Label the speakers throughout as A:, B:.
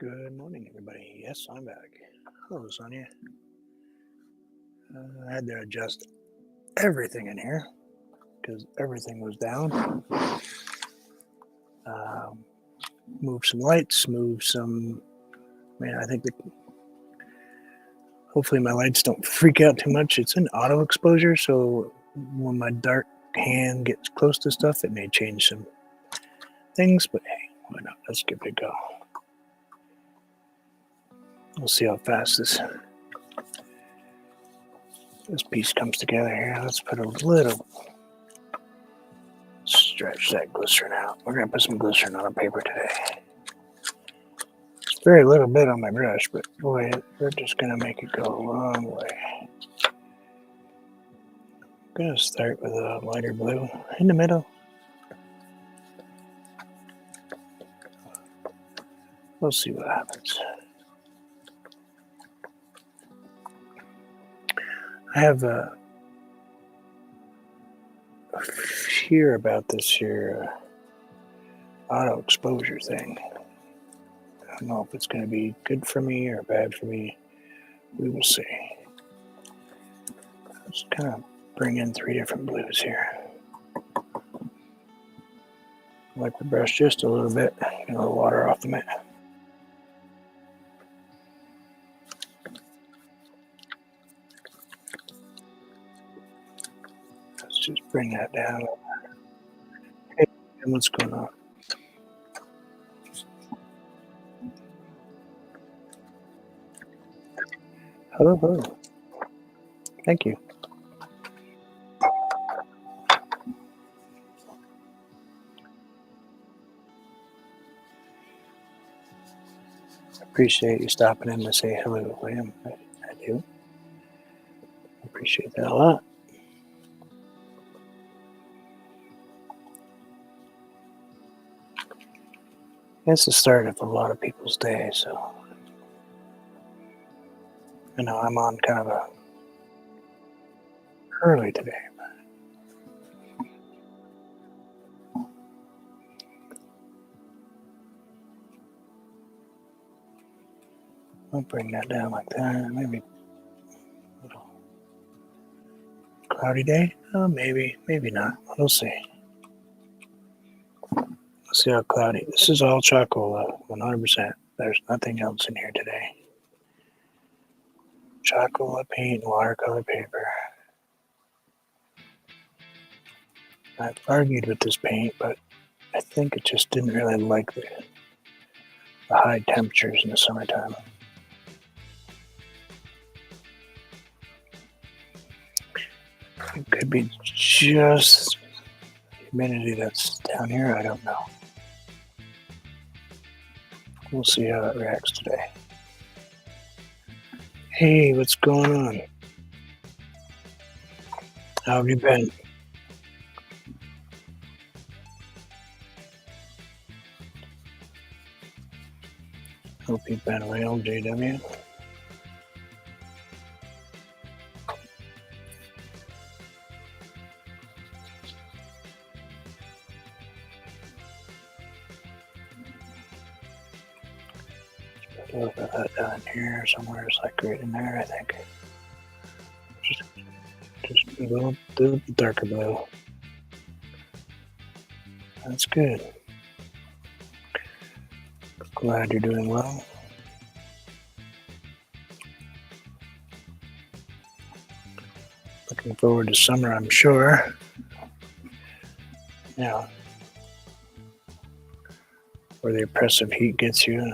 A: Good morning, everybody. Yes, I'm back. Hello, Sonia. I had to adjust everything in here because everything was down. Um, move some lights, move some. Man, I think that hopefully my lights don't freak out too much. It's an auto exposure, so when my dark hand gets close to stuff, it may change some things. But hey, why not? Let's give it a go. We'll see how fast this piece comes together here. Let's put a little stretch that glycerin out. We're gonna put some glycerin on our paper today. It's very little bit on my brush, but boy, we're just gonna make it go a long way. I'm gonna start with a lighter blue in the middle. We'll see what happens. I have a fear about this here auto exposure thing. I don't know if it's going to be good for me or bad for me. We will see. Let's kind of bring in 3 different blues here. Wipe the brush just a little bit, get a little water off the mat. Let's just bring that down. Hey, what's going on? Hello, hello. Thank you. Appreciate you stopping in to say hello, William. I do. Appreciate that a lot. It's the start of a lot of people's day, so I know I'm on kind of a early today. I'll bring that down like that. Maybe a little cloudy day. Oh, maybe not. We'll see. Let's see how cloudy. This is all Chocola, 100%. There's nothing else in here today. Chocola paint and watercolor paper. I've argued with this paint, but I think it just didn't really like the high temperatures in the summertime. It could be just the humidity that's down here. I don't know. We'll see how it reacts today. Hey, what's going on? How have you been? Hope you've been well, JW. A little bit of that down here somewhere. It's like right in there, I think. Just a little darker blue. That's good. Glad you're doing well. Looking forward to summer, I'm sure. Yeah. Where the oppressive heat gets you.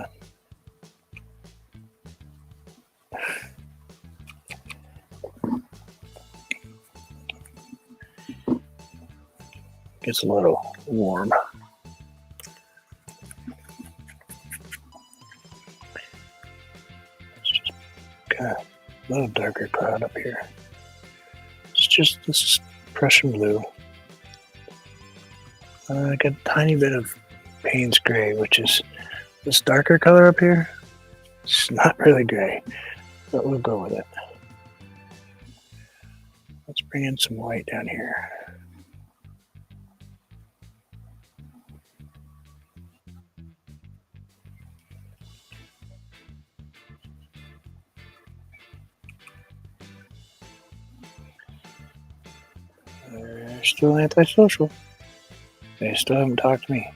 A: Gets a little warm. It's just kind of a little darker cloud up here. This is Prussian blue. I got a tiny bit of Payne's gray, which is this darker color up here. It's not really gray, but we'll go with it. Let's bring in some white down here. They're still antisocial. They still haven't talked to me.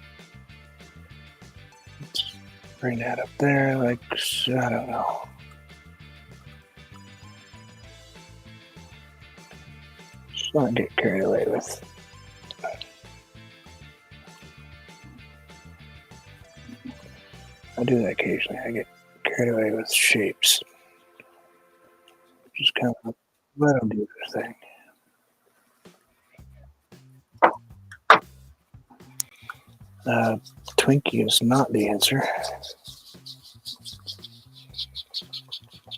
A: Let's bring that up there. Like, I don't know. Just not get carried away with. I do that occasionally. I get carried away with shapes. Just kind of let them do their thing. Twinkie is not the answer.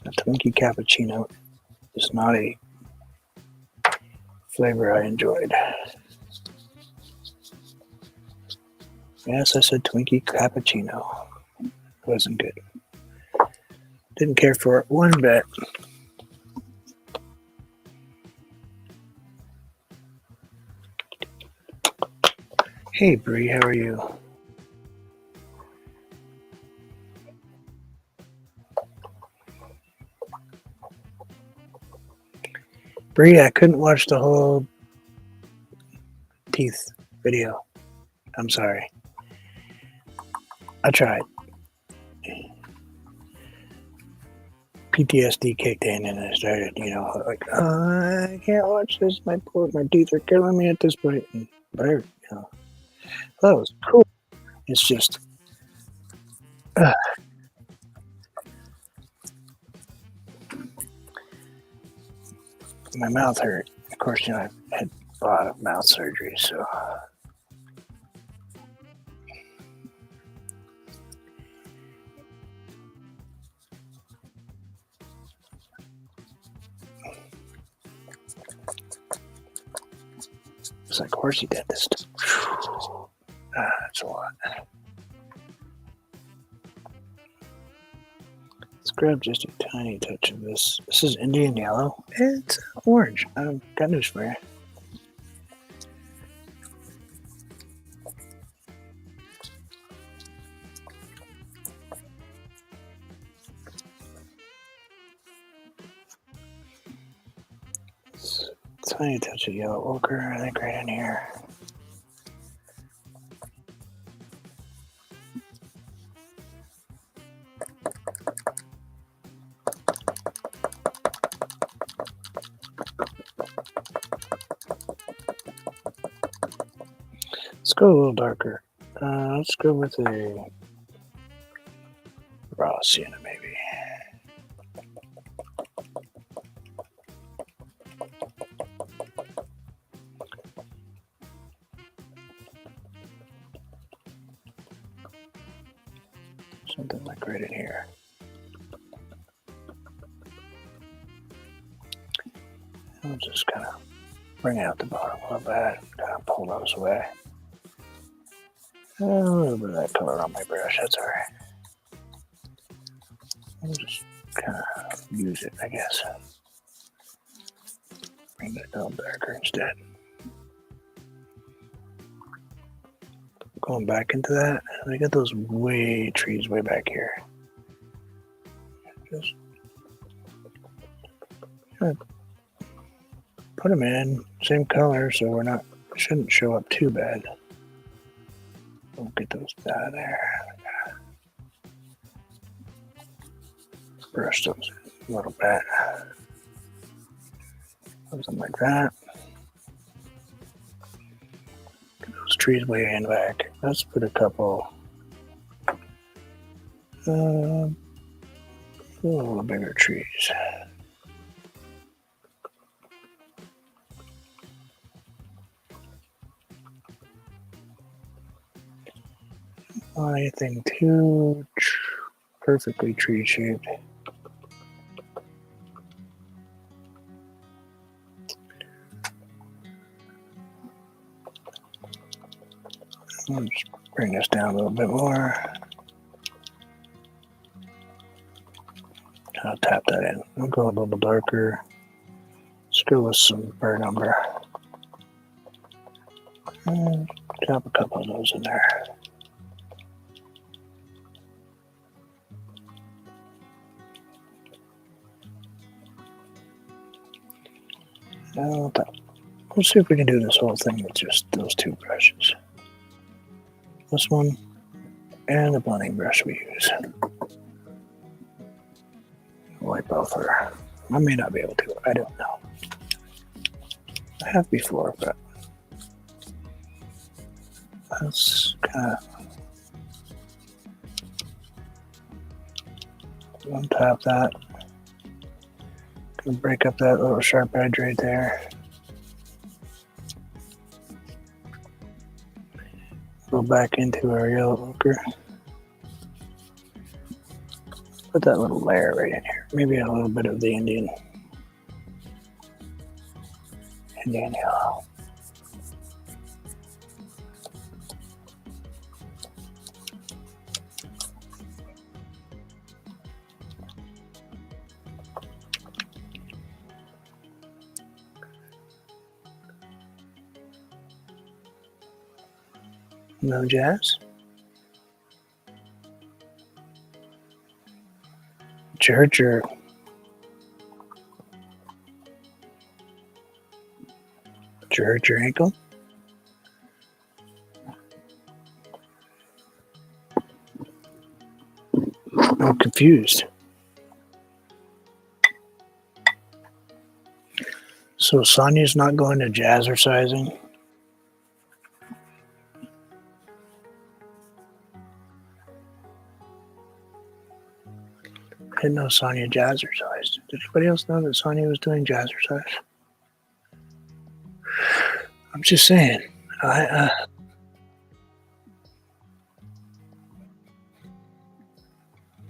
A: A Twinkie cappuccino is not a flavor I enjoyed. Yes, I said Twinkie cappuccino. It wasn't good. Didn't care for it one bit. Hey, Bree, how are you? Bree, I couldn't watch the whole teeth video. I'm sorry. I tried. PTSD kicked in and I started, like, I can't watch this. My teeth are killing me at this point. But that was cool. It's just, my mouth hurt. Of course, I had a lot of mouth surgery, so. It's like horsey dentist. That's a lot. Let's grab just a tiny touch of this. This is Indian yellow. It's orange. I've got news for you. Tiny touch of yellow ochre, I think, right in here. Let's go a little darker. Let's go with a raw sienna, maybe. Something like right in here. I'll just kind of bring out the bottom a little bit, kind of pull those away. A little bit of that color on my brush, that's alright. I'll just kind of use it, I guess. Bring it a little darker instead. Going back into that, we got those trees way back here. Just put them in, same color, so shouldn't show up too bad. We'll get those out of there. Brush those a little bit. Something like that. Get those trees way in back. Let's put a couple. A little bigger trees. Not anything too perfectly tree shaped. I'll just bring this down a little bit more. I'll tap that in. I'll go a little darker. Let's go with some burnt umber. And tap a couple of those in there. I'll Let's see if we can do this whole thing with just those two brushes. This one and the blending brush we use. Wipe off her. I may not be able to. I don't know. I have before, but let's kind of untap that. Gonna break up that little sharp edge right there. Go back into our yellow ochre. Put that little layer right in here. Maybe a little bit of the Indian yellow. No jazz. Did you hurt your ankle? I'm confused. So Sonia's not going to jazzercising? I didn't know Sonia jazzercised. Did anybody else know that Sonia was doing jazzercise? I'm just saying.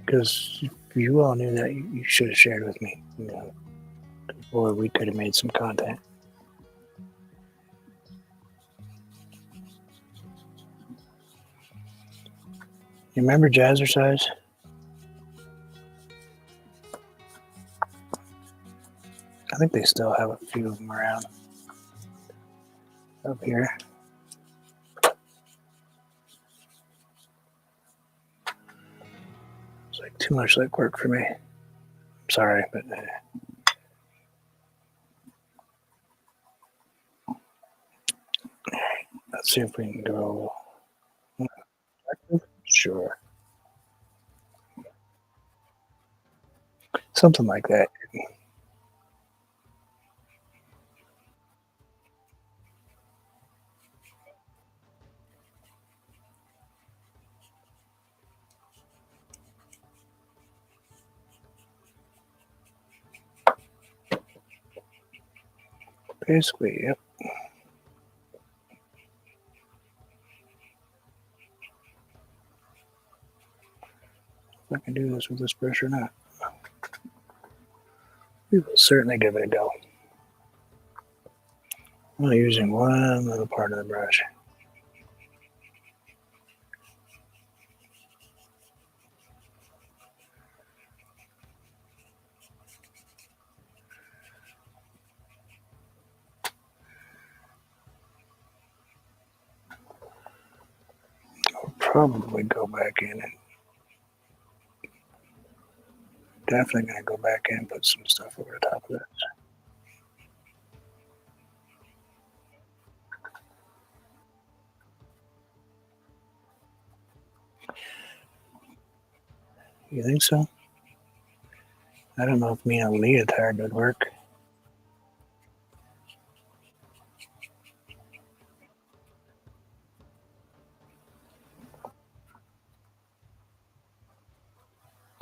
A: Because if you all knew that, you should have shared with me. You know, or we could have made some content. You remember jazzercise? I think they still have a few of them around up here. It's like too much like work for me. I'm sorry, but let's see if we can go. Sure. Something like that. Basically, yep. If I can do this with this brush or not. We will certainly give it a go. I'm only using one little part of the brush. I'll probably go back in and definitely going to go back in and put some stuff over the top of this. You think so? I don't know if me and a leotard would work.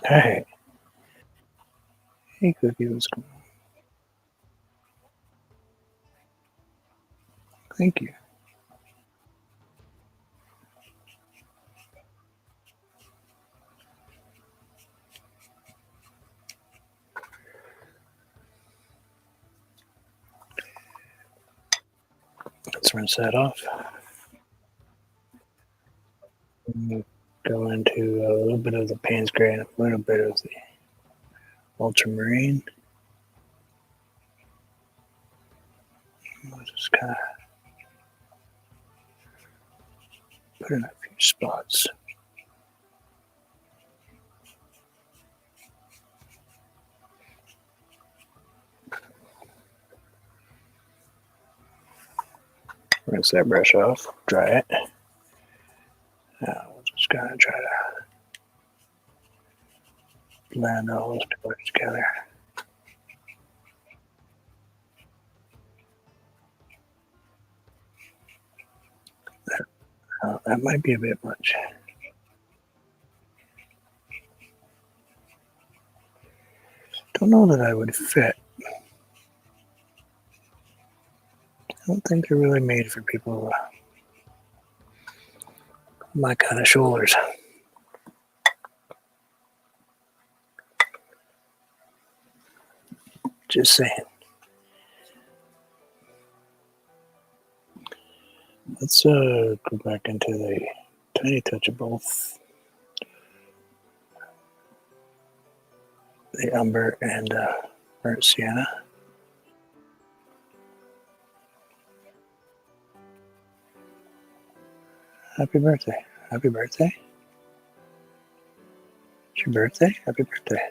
A: Hey. Hey, Cookie, what's going on? Thank you. Let's rinse that off. Go into a little bit of the Payne's Gray and a little bit of the Ultramarine. We'll just kind of put in a few spots. rinse that brush off, dry it. Now we're just gonna try to blend all those colors together. That might be a bit much. Don't know that I would fit. I don't think they're really made for people my kind of shoulders. Just saying. Let's go back into the tiny touch of both the umber and burnt sienna. Happy birthday. Happy birthday. It's your birthday? Happy birthday.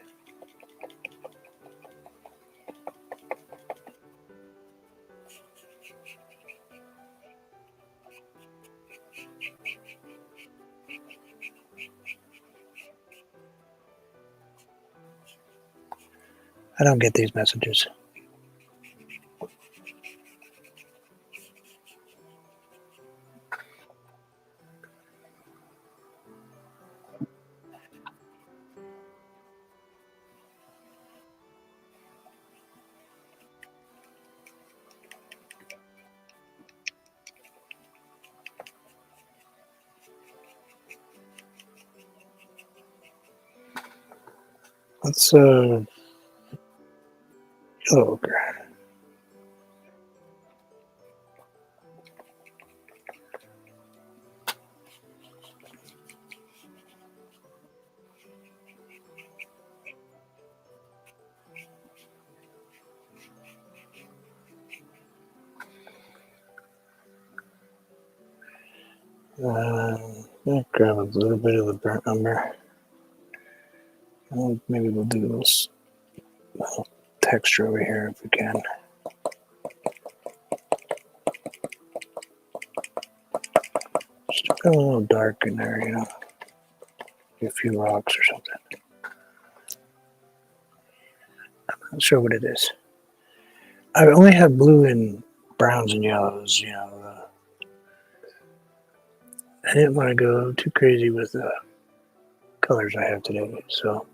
A: I don't get these messages. Let's yellow ochre. Grab a little bit of the burnt umber. Maybe we'll do a little texture over here if we can. Just a little dark in there, you know. A few rocks or something. I'm not sure what it is. I only have blue and browns and yellows, you know. I didn't want to go too crazy with the colors I have today, so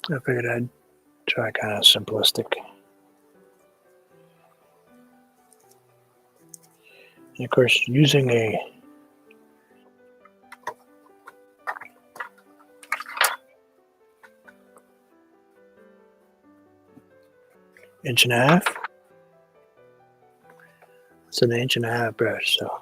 A: I figured I'd try kind of simplistic. And of course, using a inch and a half. It's an inch and a half brush, so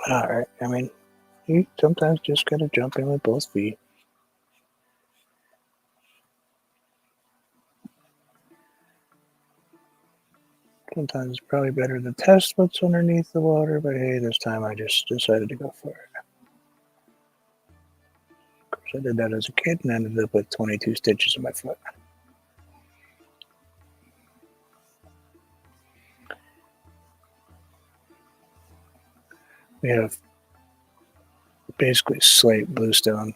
A: all right. I mean, you sometimes just gotta jump in with both feet. Sometimes it's probably better to test what's underneath the water, but hey, this time I just decided to go for it. Of course, I did that as a kid and ended up with 22 stitches in my foot. We have basically slate bluestone,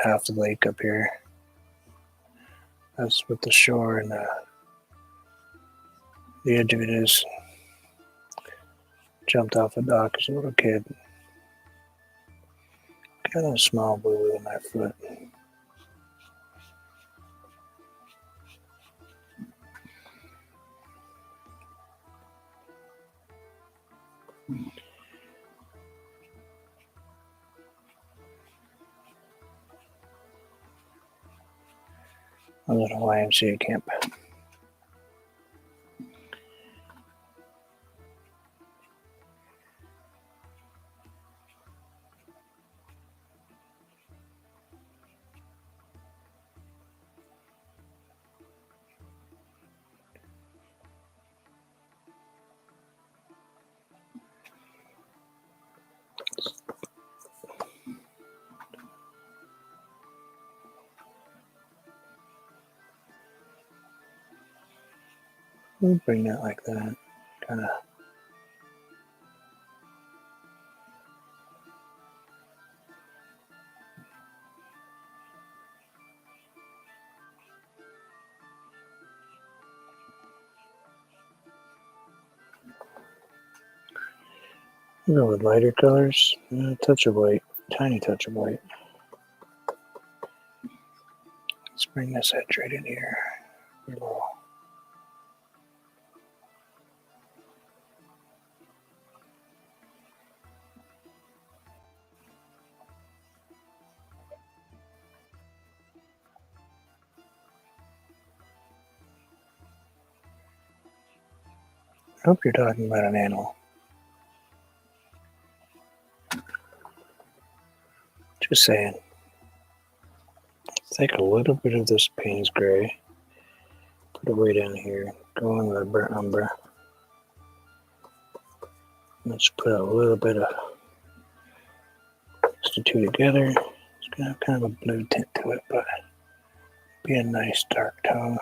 A: half the lake up here. That's what the shore and the edge of it is. Jumped off a dock as a little kid. Got a small blue in my foot. A little YMCA camp. We'll bring that like that. Kind of. We'll go with lighter colors. A touch of white. Tiny touch of white. Let's bring this edge right in here. I hope you're talking about an animal. Just saying. Take a little bit of this Payne's Gray, put it way down here, go in with a burnt umber. Let's put a little bit of the two together. It's gonna have kind of a blue tint to it, but be a nice dark tone.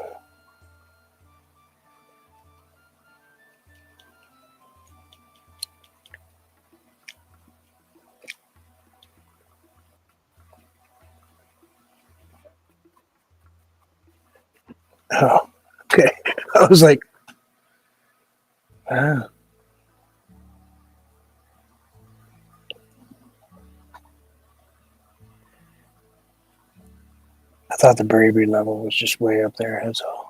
A: Oh, okay. I was like, ah. I thought the bravery level was just way up there, that's all.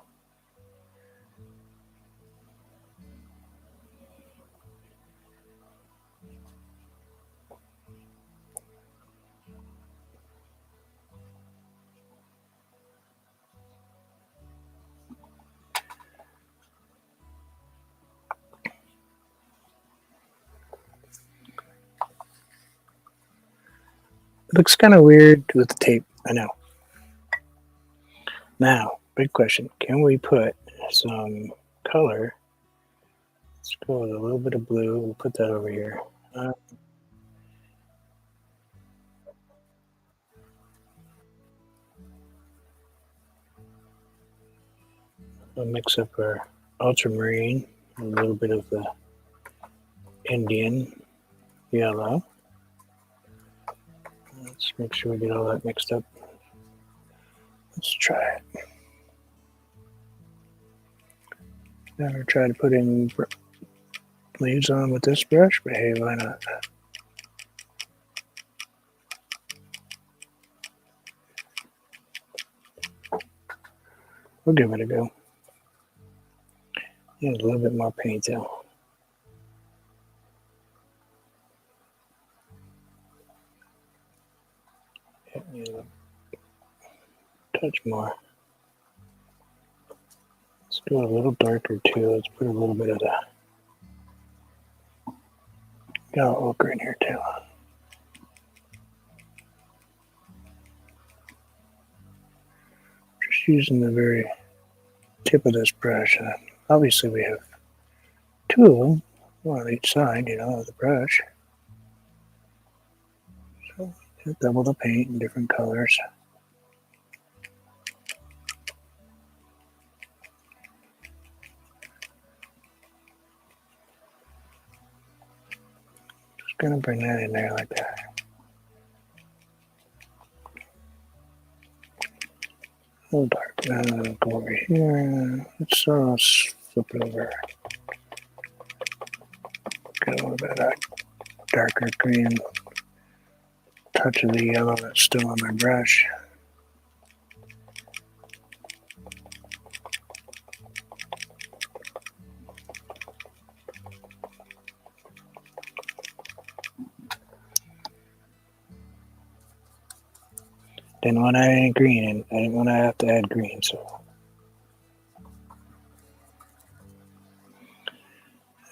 A: It looks kind of weird with the tape, I know. Now, big question, can we put some color? Let's go with a little bit of blue, we'll put that over here. We'll mix up our ultramarine, a little bit of the Indian yellow. Let's make sure we get all that mixed up. Let's try it. Never tried to put in leaves on with this brush, but hey, why not? We'll give it a go. Need a little bit more paint though. Need a touch more. Let's go a little darker too. Let's put a little bit of the yellow ochre in here too. Just using the very tip of this brush. Obviously we have two of them, one on each side, of the brush. So double the paint in different colors. Just gonna bring that in there like that. A little dark. Go over here. Let's flip it over. Get a little bit of that darker green. Touch of the yellow that's still on my brush. Didn't want to add any green in. I didn't want to have to add green, so.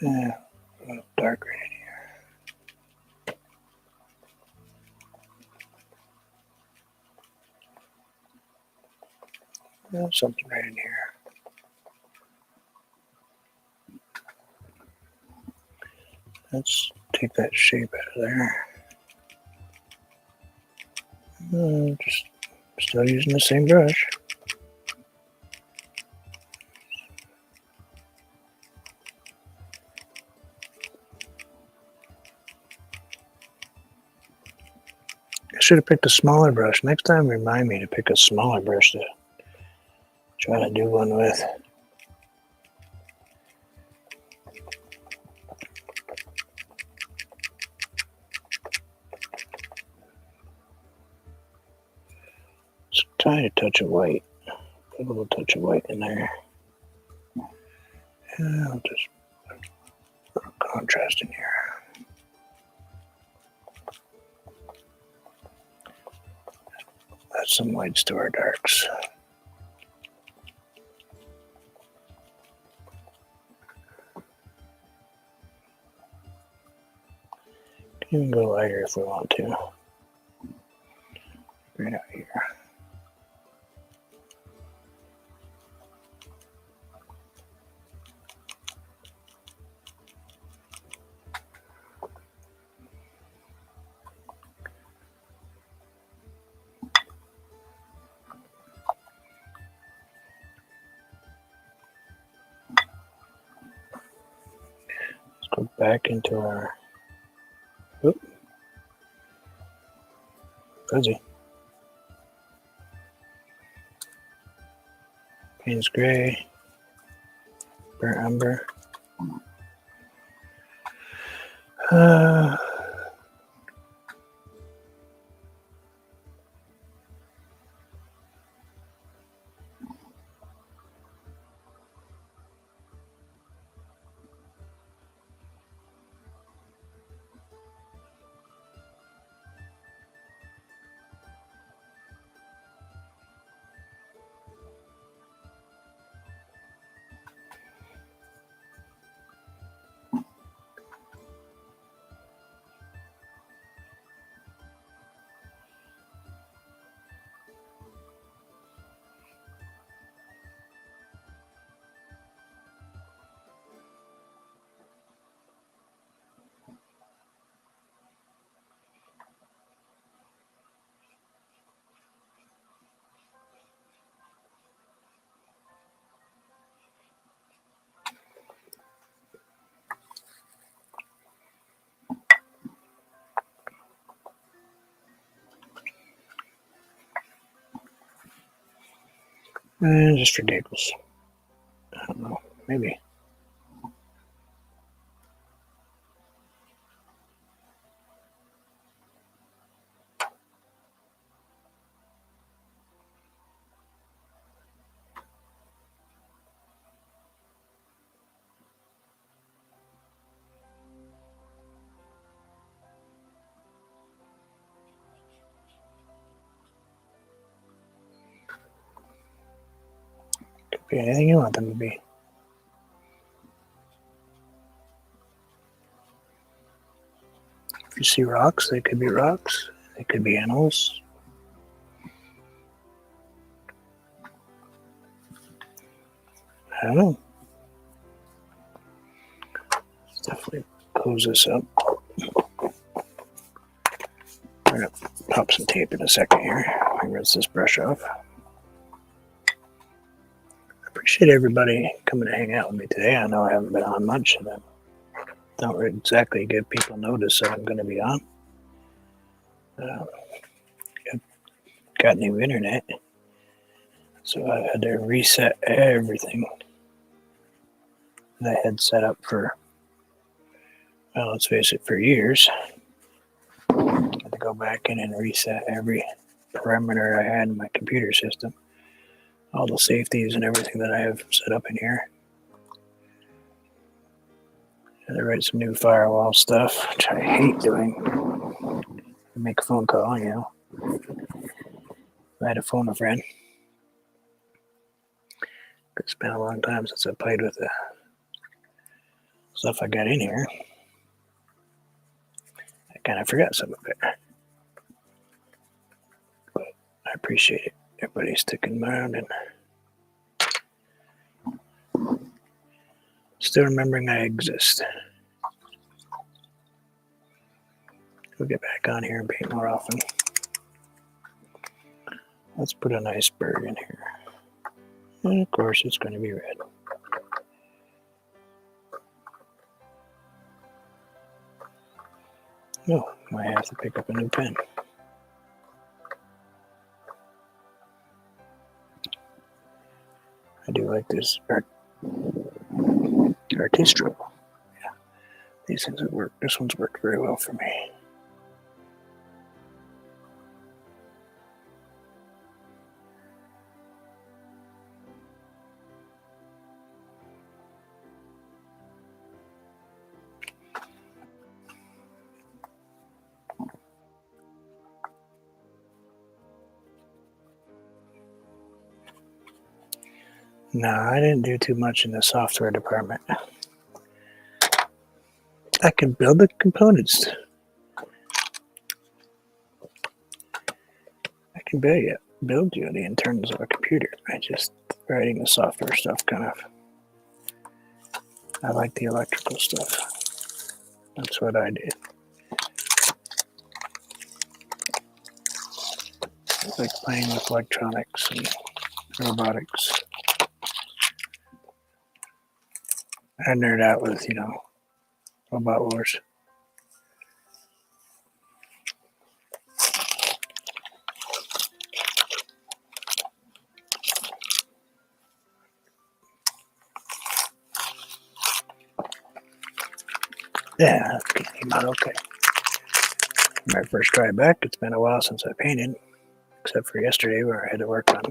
A: Yeah, a little dark right in here. Yeah, something right in here. Let's take that shape out of there. Just still using the same brush. should have picked a smaller brush. Next time, remind me to pick a smaller brush to try to do one with. Just try a touch of white. Put a little touch of white in there. And I'll just put a contrast in here. Add some whites to our darks. You can go lighter if we want to. Right out here. Let's go back into our fuzzy. Payne's Gray, Burnt Umber. And just for giggles. I don't know, maybe. Could be anything you want them to be. If you see rocks, they could be rocks. They could be animals. I don't know. Let's definitely close this up. I'm going to pop some tape in a second here. Let me rinse this brush off. I appreciate everybody coming to hang out with me today. I know I haven't been on much, and I don't exactly give people notice that I'm going to be on. I've got new internet, so I had to reset everything that I had set up for, well, let's face it, for years. I had to go back in and reset every parameter I had in my computer system, all the safeties and everything that I have set up in here. And I write some new firewall stuff, which I hate doing. I make a phone call, you know. I had to phone a friend. It's been a long time since I played with the stuff I got in here. I kind of forgot some of it. But I appreciate it. Everybody sticking around and still remembering I exist. We'll get back on here and paint more often. Let's put a nice bird in here. And of course, it's going to be red. Oh, might have to pick up a new pen. I do like this Artistro. Yeah, these things would work. This one's worked very well for me. No, I didn't do too much in the software department. I can build the components. I can build you the internals of a computer. I just writing the software stuff kind of. I like the electrical stuff. That's what I did. I like playing with electronics and robotics. I nerd out with, Robot Wars. Yeah, that came out okay. My first try back, it's been a while since I painted, except for yesterday where I had to work on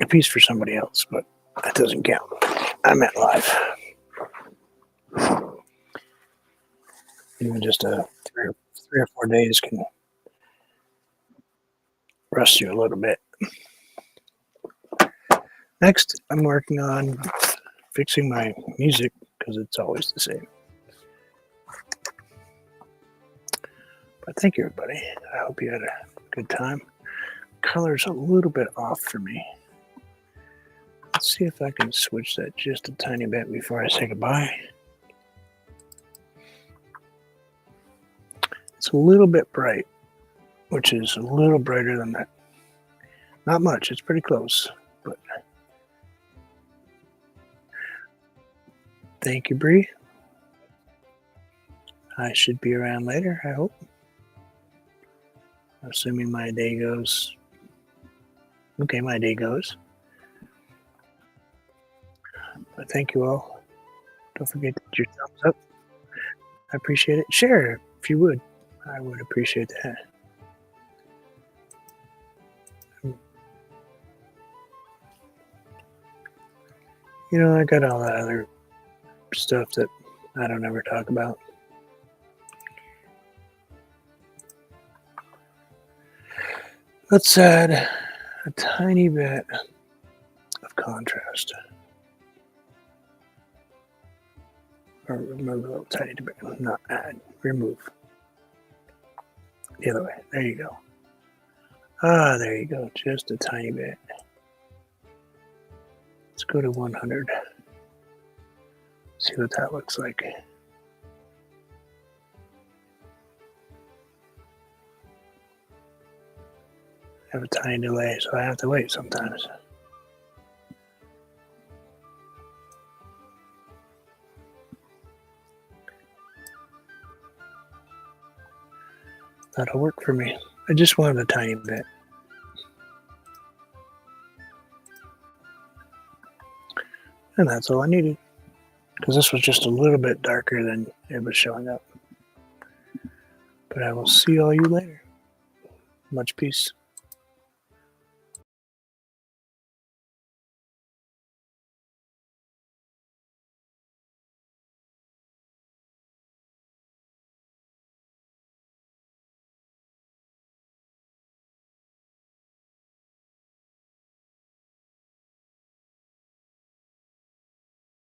A: a piece for somebody else, but that doesn't count. I meant live. Even just a 3 or 4 days can rust you a little bit. Next, I'm working on fixing my music because it's always the same. But thank you, everybody. I hope you had a good time. Color's a little bit off for me. Let's see if I can switch that just a tiny bit before I say goodbye. It's a little bit bright, which is a little brighter than that. Not much, it's pretty close, but thank you, Bree. I should be around later, I hope. Assuming my day goes. Okay, my day goes. But thank you all. Don't forget to hit your thumbs up. I appreciate it. Share if you would. I would appreciate that. I got all that other stuff that I don't ever talk about. Let's add a tiny bit of contrast. Or remove a little tiny bit. Not add, remove. The other way. There you go. There you go. Just a tiny bit. Let's go to 100. See what that looks like. I have a tiny delay, so I have to wait sometimes. That'll work for me. I just wanted a tiny bit. And that's all I needed. Because this was just a little bit darker than it was showing up. But I will see all you later. Much peace.